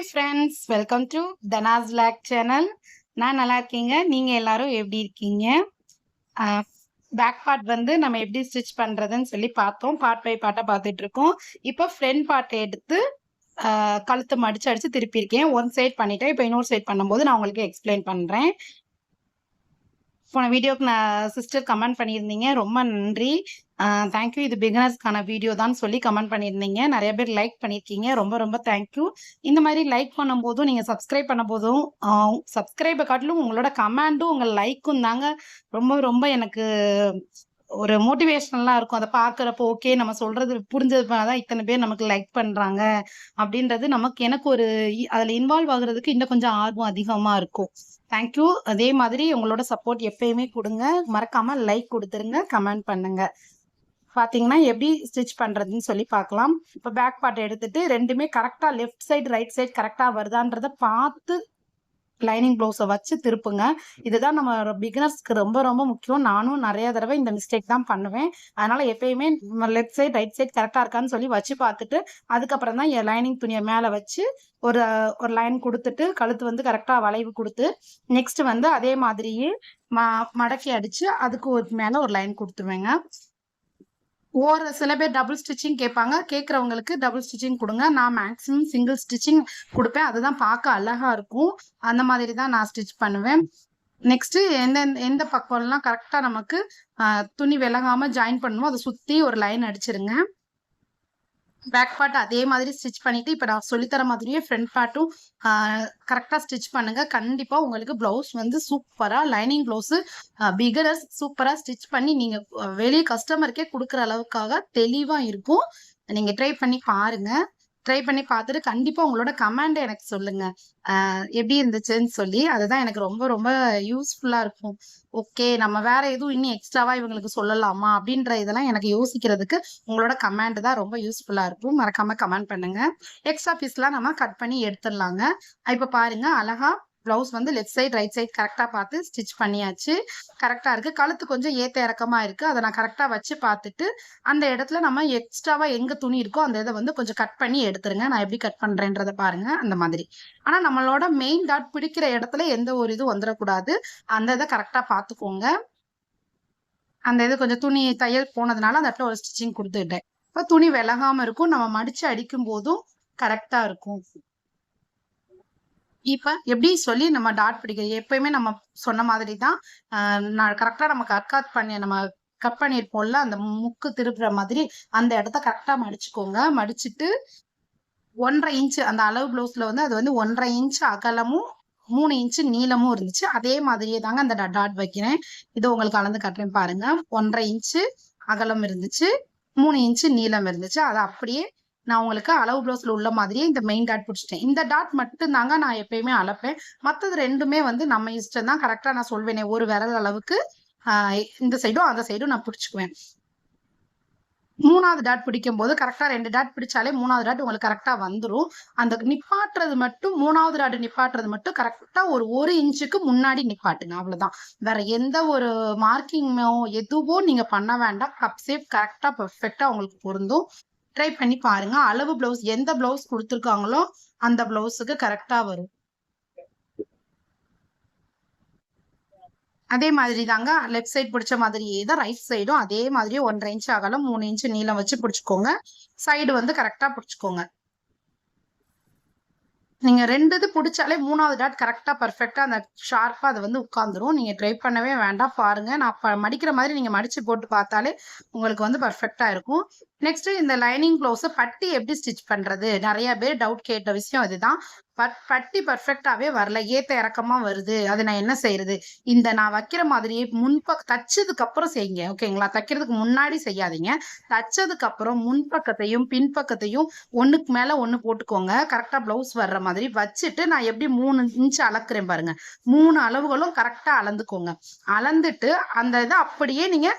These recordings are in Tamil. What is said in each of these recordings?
Hi friends, welcome to Dhana's vlog channel. நான் நல்லா இருக்கீங்க. நீங்கள் எல்லாரும் எப்படி இருக்கீங்க? பேக் பார்ட் வந்து நம்ம எப்படி ஸ்டிச் பண்ணுறதுன்னு சொல்லி பார்த்தோம். பார்ட் பை பார்ட்டாக பார்த்துட்டு இருக்கோம். இப்போ ஃப்ரண்ட் பார்ட் எடுத்து கழுத்தை மடிச்சு அடித்து திருப்பியிருக்கேன். ஒன் சைட் பண்ணிட்டேன். இப்போ இன்னொரு சைட் பண்ணும்போது நான் உங்களுக்கு எக்ஸ்பிளைன் பண்ணுறேன். போன வீடியோக்கு நான் சிஸ்டர் கமெண்ட் பண்ணியிருந்தீங்க, ரொம்ப நன்றி. தேங்க்யூ. இது பிகினர்ஸ்க்கான வீடியோ தான் சொல்லி கமெண்ட் பண்ணியிருந்தீங்க. நிறைய பேர் லைக் பண்ணியிருக்கீங்க. ரொம்ப ரொம்ப தேங்க்யூ. இந்த மாதிரி லைக் பண்ணும்போதும் நீங்கள் சப்ஸ்கிரைப் பண்ண போதும் சப்ஸ்கிரைபை காட்டிலும் உங்களோட கமெண்டும் உங்கள் லைக்கும் தாங்க ரொம்ப ரொம்ப எனக்கு ஒரு மோட்டிவேஷனலாக இருக்கும். அதை பார்க்குறப்போ ஓகே நம்ம சொல்கிறது புரிஞ்சது தான் இத்தனை பேர் நமக்கு லைக் பண்ணுறாங்க அப்படின்றது எனக்கு ஒரு அதில் இன்வால்வ் ஆகுறதுக்கு இன்னும் கொஞ்சம் ஆர்வம் அதிகமாக இருக்கும். தேங்க்யூ. அதே மாதிரி உங்களோட சப்போர்ட் எப்பயுமே கொடுங்க. மறக்காமல் லைக் கொடுத்துருங்க, கமெண்ட் பண்ணுங்க. பார்த்தீங்கன்னா எப்படி ஸ்டிச் பண்ணுறதுன்னு சொல்லி பார்க்கலாம். இப்போ பேக் பார்ட் எடுத்துட்டு ரெண்டுமே கரெக்டாக லெஃப்ட் சைடு ரைட் சைடு கரெக்டாக வருதான்றதை பார்த்து லைனிங் ப்ளவுஸை வச்சு திருப்புங்க. இதுதான் நம்ம பிகினர்ஸ்க்கு ரொம்ப ரொம்ப முக்கியம். நானும் நிறைய தடவை இந்த மிஸ்டேக் தான் பண்ணுவேன். அதனால எப்பயுமே லெஃப்ட் சைடு ரைட் சைடு கரெக்டாக இருக்கான்னு சொல்லி வச்சு பார்த்துட்டு அதுக்கப்புறம் தான் என் லைனிங் துணியை மேலே வச்சு ஒரு லைன் கொடுத்துட்டு கழுத்து வந்து கரெக்டாக வளைவு கொடுத்து நெக்ஸ்ட் வந்து அதே மாதிரியே மடக்கி அடிச்சு அதுக்கு ஒரு மேலே ஒரு லைன் கொடுத்துருவேங்க. சில பேர் டபுள் ஸ்டிச்சிங் கேட்பாங்க. கேட்குறவங்களுக்கு டபுள் ஸ்டிச்சிங் கொடுங்க. நான் மேக்ஸிமம் சிங்கிள் ஸ்டிச்சிங் கொடுப்பேன். அதுதான் பார்க்க அழகாக இருக்கும். அந்த மாதிரி தான் நான் ஸ்டிச் பண்ணுவேன். நெக்ஸ்ட்டு எந்த பக்கம்லாம் கரெக்டாக நமக்கு துணி விலகாமல் ஜாயின் பண்ணணுமோ அதை சுற்றி ஒரு லைன் அடிச்சிருங்க. பேக் பார்ட் அதே மாதிரி ஸ்டிச் பண்ணிவிட்டு இப்போ நான் சொல்லித்தர மாதிரியே ஃப்ரண்ட் பார்ட்டும் கரெக்டாக ஸ்டிச் பண்ணுங்கள். கண்டிப்பாக உங்களுக்கு ப்ளவுஸ் வந்து சூப்பராக லைனிங் ப்ளவுஸு பிகினர்ஸ் சூப்பராக ஸ்டிச் பண்ணி நீங்கள் வெளியே கஸ்டமருக்கே கொடுக்குற அளவுக்காக தெளிவாக இருக்கும். நீங்கள் ட்ரை பண்ணி பாருங்கள். ட்ரை பண்ணி பார்த்துட்டு கண்டிப்பாக உங்களோட கமெண்டை எனக்கு சொல்லுங்கள், எப்படி இருந்துச்சுன்னு சொல்லி. அதுதான் எனக்கு ரொம்ப ரொம்ப யூஸ்ஃபுல்லாக இருக்கும். ஓகே, நம்ம வேற எதுவும் இன்னும் எக்ஸ்ட்ராவாக இவங்களுக்கு சொல்லலாமா அப்படின்ற இதெல்லாம் எனக்கு யோசிக்கிறதுக்கு உங்களோட கமெண்ட் தான் ரொம்ப யூஸ்ஃபுல்லாக இருக்கும். மறக்காமல் கமெண்ட் பண்ணுங்கள். எக்ஸ்ட்ரா பீஸ்லாம் நம்ம கட் பண்ணி எடுத்துடலாங்க. இப்போ பாருங்கள், அழகா ப்ளவுஸ் வந்து லெஃப்ட் சைடு ரைட் சைடு கரெக்டாக பார்த்து ஸ்டிச் பண்ணியாச்சு. கரெக்டாக இருக்குது. கழுத்து கொஞ்சம் ஏற்ற இறக்கமாக இருக்குது. அதை நான் கரெக்டாக வச்சு பார்த்துட்டு அந்த இடத்துல நம்ம எக்ஸ்ட்ராவாக எங்கே துணி இருக்கோ அந்த இதை வந்து கொஞ்சம் கட் பண்ணி எடுத்துருங்க. நான் எப்படி கட் பண்ணுறேன்றதை பாருங்கள். அந்த மாதிரி. ஆனால் நம்மளோட மெயின் டாட் பிடிக்கிற இடத்துல எந்த ஒரு இதுவும் வந்துடக்கூடாது. அந்த இதை கரெக்டாக பார்த்துக்கோங்க. அந்த இது கொஞ்சம் துணி தையல் போனதுனால அந்த இடத்துல ஒரு ஸ்டிச்சிங் கொடுத்துக்கிட்டேன். இப்போ துணி விலகாமல் இருக்கும். நம்ம மடித்து அடிக்கும் போதும் கரெக்டாக இருக்கும். இப்ப எப்படி சொல்லி நம்ம டாட் பிடிக்கிறது எப்பயுமே நம்ம சொன்ன மாதிரி தான். நான் கரெக்டா நம்ம கட் பண்ணியிருப்போம்ல அந்த முக்கு திருப்புற மாதிரி அந்த இடத்த கரெக்டா மடிச்சுக்கோங்க. மடிச்சுட்டு 1.5 இன்ச்சு அந்த அளவு ப்ளவுஸ்ல வந்து அது வந்து 1.5 இன்ச்சு அகலமும் 3 இன்ச்சு நீளமும் இருந்துச்சு. அதே மாதிரியே தாங்க அந்த டாட் வைக்கிறேன். இது உங்களுக்கு அளந்து கட்டுறேன் பாருங்க. 1.5 இன்ச்சு அகலம் இருந்துச்சு, 3 இன்ச்சு நீளம் இருந்துச்சு. அதை அப்படியே நான் உங்களுக்கு அளவு ப்ளவுஸ்ல உள்ள மாதிரியே இந்த மெயின் டாட் பிடிச்சிட்டேன். இந்த டாட் மட்டும் தாங்க நான் எப்பயுமே அளப்பேன். மற்றது ரெண்டுமே வந்து நம்ம இஷ்டம் தான். கரெக்டா நான் சொல்வேனே ஒரு விரல் அளவுக்கு இந்த சைடும் அந்த சைடும் நான் பிடிச்சுக்குவேன். 3வது டாட் பிடிக்கும் போது கரெக்டா 2 டாட் பிடிச்சாலே 3வது டாட் உங்களுக்கு கரெக்டா வந்துடும். அந்த நிப்பாட்டுறது மட்டும் 3வது டாட் நிப்பாட்டுறது மட்டும் கரெக்டா ஒரு இன்ச்சுக்கு முன்னாடி நிப்பாட்டுங்க. அவ்வளவுதான். வேற எந்த ஒரு மார்க்கிங்கோ எதுவோ நீங்க பண்ண வேண்டாம். கப் ஷேப் கரெக்டா பெர்ஃபெக்டா உங்களுக்கு பொருந்தும். ட்ரை பண்ணி பாருங்க. அளவு பிளவுஸ் எந்த பிளவுஸ் கொடுத்துருக்காங்களோ அந்த பிளவுஸுக்கு கரெக்டா வரும். அதே மாதிரி தாங்க லெஃப்ட் சைடு பிடிச்ச மாதிரியே தான் ரைட் சைடும் அதே மாதிரியே 1.5 இன்ச்சு அகலம் 3 இன்ச்சு நீளம் வச்சு பிடிச்சுக்கோங்க. சைடு வந்து கரெக்டா பிடிச்சுக்கோங்க. நீங்க 2 இது பிடிச்சாலே 3வது டாட் கரெக்டா பெர்ஃபெக்டா அந்த ஷார்ப்பா அது வந்து உட்காந்துரும். நீங்க ட்ரை பண்ணவே வேண்டாம். பாருங்க, நான் மடிக்கிற மாதிரி நீங்க மடிச்சு போட்டு பார்த்தாலே உங்களுக்கு வந்து பெர்ஃபெக்டா இருக்கும். நெக்ஸ்ட் இந்த லைனிங் ப்ளவுஸை பட்டி எப்படி ஸ்டிச் பண்றது? நிறைய பேர் டவுட் கேட்ட விஷயம் இதுதான். பட்டி பர்ஃபெக்டாவே வரல, ஏத்த இறக்கமா வருது. அது நான் என்ன செய்யறது? இந்த நான் வைக்கிற மாதிரியே தச்சதுக்கு அப்புறம் செய்யுங்க. ஓகேங்களா? தைக்கிறதுக்கு முன்னாடி செய்யாதீங்க. தச்சதுக்கு அப்புறம் முன்பக்கத்தையும் பின்பக்கத்தையும் ஒண்ணுக்கு மேல ஒண்ணு போட்டுக்கோங்க. கரெக்டா பிளவுஸ் வர்ற மாதிரி வச்சுட்டு நான் எப்படி 3 இன்ச்சு அளக்குறேன் பாருங்க. 3 அளவுகளும் கரெக்டா அளந்துக்கோங்க. அளந்துட்டு அந்த இதை அப்படியே நீங்க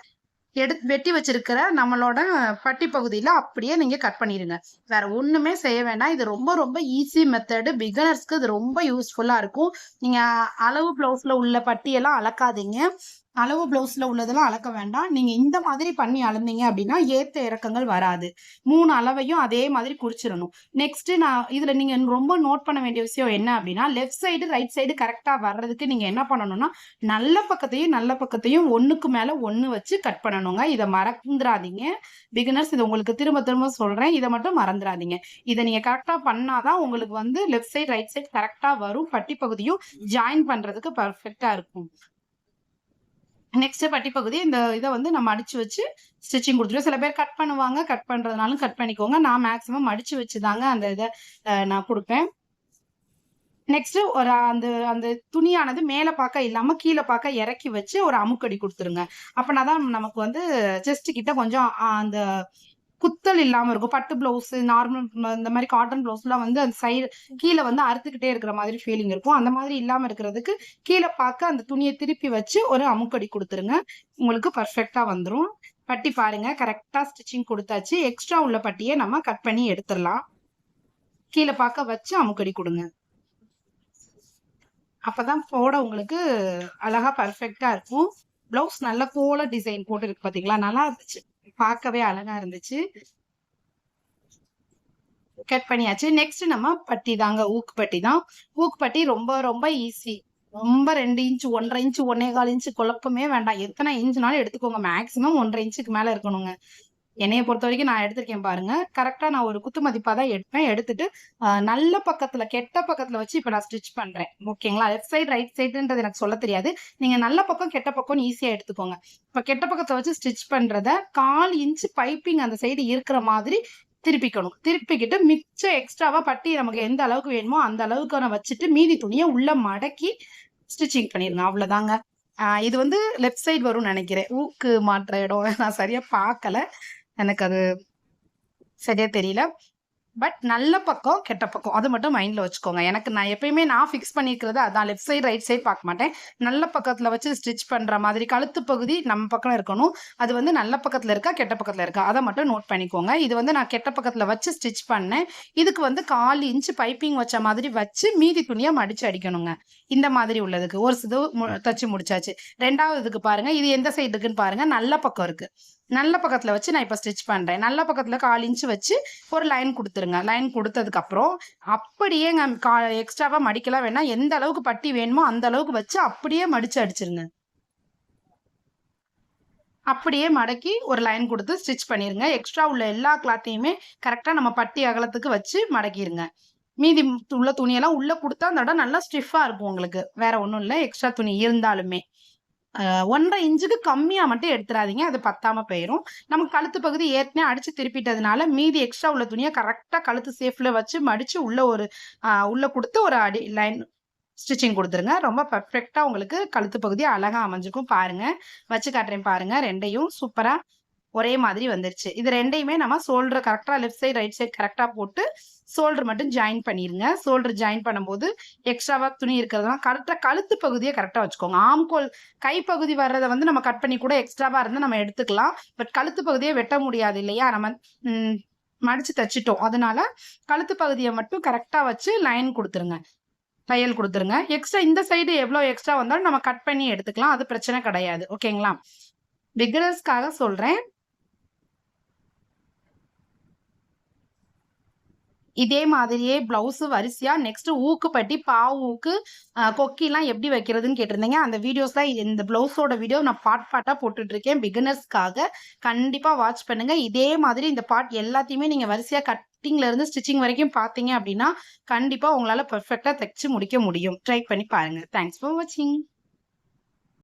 வெட்டி வச்சிருக்கிற நம்மளோட பட்டி பகுதியில அப்படியே நீங்க கட் பண்ணிடுங்க. வேற ஒண்ணுமே செய்ய வேண்டாம். இது ரொம்ப ரொம்ப ஈஸி மெத்தடு. பிகினர்ஸ்க்கு இது ரொம்ப யூஸ்ஃபுல்லா இருக்கும். நீங்க அளவு பிளவுஸ்ல உள்ள பட்டியெல்லாம் அளக்காதீங்க. அளவு பிளவுஸ்ல உள்ளதெல்லாம் அளக்க வேண்டாம். நீங்க இந்த மாதிரி பண்ணி அளந்தீங்க அப்படின்னா ஏத்த இறக்கங்கள் வராது. 3 அளவையும் அதே மாதிரி குறிச்சிடணும். நெக்ஸ்ட் நான் இதுல நீங்க ரொம்ப நோட் பண்ண வேண்டிய விஷயம் என்ன அப்படின்னா, லெஃப்ட் சைடு ரைட் சைடு கரெக்டா வர்றதுக்கு நீங்க என்ன பண்ணணும்னா, நல்ல பக்கத்தையும் ஒண்ணுக்கு மேல ஒண்ணு வச்சு கட் பண்ணணுங்க. இத மறந்துராதீங்க. பிகினர்ஸ் இத உங்களுக்கு திரும்ப திரும்ப சொல்றேன். இத மட்டும் மறந்துராதீங்க. இத நீங்க கரெக்டா பண்ணாதான் உங்களுக்கு வந்து லெஃப்ட் சைடு ரைட் சைடு கரெக்டா வரும். பட்டி பகுதியும் ஜாயின் பண்றதுக்கு பெர்ஃபெக்ட்டா இருக்கும். நெக்ஸ்ட் பட்டி பகுதி இந்த இதை வந்து நம்ம மடிச்சு வச்சு ஸ்டிச்சிங் கொடுத்துருவோம். சில பேர் கட் பண்ணுவாங்க. கட் பண்றதுனாலும் கட் பண்ணிக்கோங்க. நான் மேக்ஸிமம் மடிச்சு வச்சுதாங்க அந்த இதை நான் கொடுப்பேன். நெக்ஸ்ட் ஒரு அந்த அந்த துணியானது மேல பார்க்க இல்லாம கீழே பார்க்க இறக்கி வச்சு ஒரு அமுக்கடி கொடுத்துருங்க. அப்பனாதான் நமக்கு வந்து செஸ்ட் கிட்ட கொஞ்சம் அந்த குத்தல் இல்லாம இருக்கும். பட்டு பிளவுஸ் நார்மல் இந்த மாதிரி காட்டன் பிளவுஸ்லாம் வந்து அந்த சைடு கீழே வந்து அறுத்துக்கிட்டே இருக்கிற மாதிரி ஃபீலிங் இருக்கும். அந்த மாதிரி இல்லாம இருக்கிறதுக்கு கீழே பார்க்க அந்த துணியை திருப்பி வச்சு ஒரு அமுக்கடி கொடுத்துருங்க. உங்களுக்கு பர்ஃபெக்டா வந்துடும். பட்டி பாருங்க கரெக்டா ஸ்டிச்சிங் கொடுத்தாச்சு. எக்ஸ்ட்ரா உள்ள பட்டியை நம்ம கட் பண்ணி எடுத்துடலாம். கீழே பார்க்க வச்சு அமுக்கடி கொடுங்க. அப்பதான் போட உங்களுக்கு அழகா பர்ஃபெக்டா இருக்கும். பிளவுஸ் நல்ல கோல டிசைன் போட்டு இருக்கு பாத்தீங்களா, நல்லா இருந்துச்சு. பார்க்கவே அழகா இருந்துச்சு. கட் பண்ணியாச்சு. நெக்ஸ்ட் நம்ம பட்டி தாங்க, ஊக்கு பட்டி தான். ஊக்கு பட்டி ரொம்ப ரொம்ப ஈஸி. ரொம்ப 2 இன்ச் 1.5 இன்ச் 1.25 இன்ச் குழப்பமே வேண்டாம். எத்தனை இன்ச்னாலும் எடுத்துக்கோங்க. மேக்சிமம் 1.5 இன்ச்சுக்கு மேல இருக்கணுங்க. என்னைய பொறுத்த வரைக்கும் நான் எடுத்திருக்கேன் பாருங்க. கரெக்டா நான் ஒரு குத்து மதிப்பா தான் எடுப்பேன். எடுத்துட்டு நல்ல பக்கத்துல கெட்ட பக்கத்துல வச்சு இப்ப நான் ஸ்டிச் பண்றேன். ஓகேங்களா? லெஃப்ட் சைடு ரைட் சைடுன்றது எனக்கு சொல்ல தெரியாது. நீங்க நல்ல பக்கம் கெட்ட பக்கம்னு ஈஸியா எடுத்துக்கோங்க. இப்ப கெட்ட பக்கத்தை வச்சு ஸ்டிச் பண்றத 1/4 இன்ச் பைப்பிங் அந்த சைடு இருக்கிற மாதிரி திருப்பிக்கணும். திருப்பிக்கிட்டு மிச்சம் எக்ஸ்ட்ராவா பட்டி நமக்கு எந்த அளவுக்கு வேணுமோ அந்த அளவுக்கு நான் வச்சுட்டு மீதி துணியை உள்ள மடக்கி ஸ்டிச்சிங் பண்ணிருங்க. அவ்வளவுதாங்க. இது வந்து லெஃப்ட் சைடு வரும்னு நினைக்கிறேன். ஊக்கு மாற்ற இடம் நான் சரியா பார்க்கல. எனக்கு அது சரியா தெரியல. பட் நல்ல பக்கம் கெட்ட பக்கம் அது மட்டும் மைண்ட்ல வச்சுக்கோங்க. எனக்கு நான் எப்பயுமே நான் ஃபிக்ஸ் பண்ணிக்கிறது அதான். லெஃப்ட் சைடு ரைட் சைடு பார்க்க மாட்டேன். நல்ல பக்கத்துல வச்சு ஸ்டிச் பண்ற மாதிரி கழுத்து பகுதி நம்ம பக்கம் இருக்கணும். அது வந்து நல்ல பக்கத்துல இருக்கா கெட்ட பக்கத்துல இருக்கா அதை மட்டும் நோட் பண்ணிக்கோங்க. இது வந்து நான் கெட்ட பக்கத்துல வச்சு ஸ்டிச் பண்ணேன். இதுக்கு வந்து 1/4 இன்ச் பைப்பிங் வச்ச மாதிரி வச்சு மீதி துணியை மடிச்சு அடிக்கணுங்க. இந்த மாதிரி உள்ளதுக்கு ஒரு சிது தச்சு முடிச்சாச்சு. ரெண்டாவது இதுக்கு பாருங்க, இது எந்த சைடு இருக்குன்னு பாருங்க. நல்ல பக்கம் இருக்கு. நல்ல பக்கத்துல வச்சு நான் இப்ப ஸ்டிச் பண்றேன். நல்ல பக்கத்துல 1/4 இன்ச் வச்சு ஒரு லைன் கொடுத்துருங்க. லைன் கொடுத்ததுக்கு அப்புறம் அப்படியே எக்ஸ்ட்ராவா மடிக்கலாம் வேணா. எந்த அளவுக்கு பட்டி வேணுமோ அந்த அளவுக்கு வச்சு அப்படியே மடிச்சு அடிச்சிருங்க. அப்படியே மடக்கி ஒரு லைன் கொடுத்து ஸ்டிச் பண்ணிருங்க. எக்ஸ்ட்ரா உள்ள எல்லா கிளாத்தையுமே கரெக்டா நம்ம பட்டி அகலத்துக்கு வச்சு மடக்கிருங்க. மீதி உள்ள துணியெல்லாம் உள்ள கொடுத்தா அந்த இடம் நல்லா ஸ்டிஃபா இருக்கும் உங்களுக்கு. வேற ஒண்ணும் இல்லை. எக்ஸ்ட்ரா துணி இருந்தாலுமே 1.5 இன்ச்சுக்கு கம்மியா மட்டும் எடுத்துறாதீங்க. அது பத்தாம போயிரும். நமக்கு கழுத்து பகுதி ஏற்கனவே அடிச்சு திருப்பிட்டதுனால மீதி எக்ஸ்ட்ரா உள்ள துணியை கரெக்டா கழுத்து சேஃப்ல வச்சு மடிச்சு உள்ள ஒரு உள்ள கொடுத்து ஒரு அடி லைன் ஸ்டிச்சிங் கொடுத்துருங்க. ரொம்ப பர்ஃபெக்டா உங்களுக்கு கழுத்து பகுதி அழகா அமைஞ்சிருக்கும். பாருங்க, வச்சு காட்டுறேன் பாருங்க. ரெண்டையும் சூப்பரா ஒரே மாதிரி வந்துருச்சு. இது ரெண்டையுமே நம்ம ஷோல்டர் கரெக்டா லெஃப்ட் சைடு ரைட் சைடு கரெக்டா போட்டு ஷோல்டர் மட்டும் ஜாயின் பண்ணிருங்க. ஷோல்டர் ஜாயின் பண்ணும்போது எக்ஸ்ட்ராவா துணி இருக்கிறதுலாம் கரெக்டா கழுத்து பகுதியை கரெக்டா வச்சுக்கோங்க. ஆம்கோல் கைப்பகுதி வர்றதை வந்து நம்ம கட் பண்ணி கூட எக்ஸ்ட்ராவா இருந்தா நம்ம எடுத்துக்கலாம். பட் கழுத்து பகுதியை வெட்ட முடியாது இல்லையா, நம்ம மடிச்சு தச்சிட்டோம். அதனால கழுத்து பகுதியை மட்டும் கரெக்டா வச்சு லைன் கொடுத்துருங்க, தையல் கொடுத்துருங்க. எக்ஸ்ட்ரா இந்த சைடு எவ்வளவு எக்ஸ்ட்ரா வந்தாலும் நம்ம கட் பண்ணி எடுத்துக்கலாம். அது பிரச்சனை கிடையாது. ஓகேங்களா? பிகினர்ஸ்க்காக சொல்றேன். இதே மாதிரியே பிளவுஸ் வரிசையா நெக்ஸ்ட் ஊக்கு பட்டி பாவு ஊக்கு கொக்கிலாம் எப்படி வைக்கிறதுன்னு கேட்டிருந்தீங்க. அந்த வீடியோஸ்ல இந்த பிளவுஸோட வீடியோ நான் பார்ட்டா போட்டுட்டு இருக்கேன். பிகினர்ஸ்க்காக கண்டிப்பா வாட்ச் பண்ணுங்க. இதே மாதிரி இந்த பார்ட் எல்லாத்தையுமே நீங்க வரிசையா கட்டிங்ல இருந்து ஸ்டிச்சிங் வரைக்கும் பாத்தீங்க அப்படின்னா கண்டிப்பா உங்களால பெர்ஃபெக்டா தைச்சு முடிக்க முடியும். ட்ரை பண்ணி பாருங்க. தேங்க்ஸ் ஃபார் வாட்சிங்.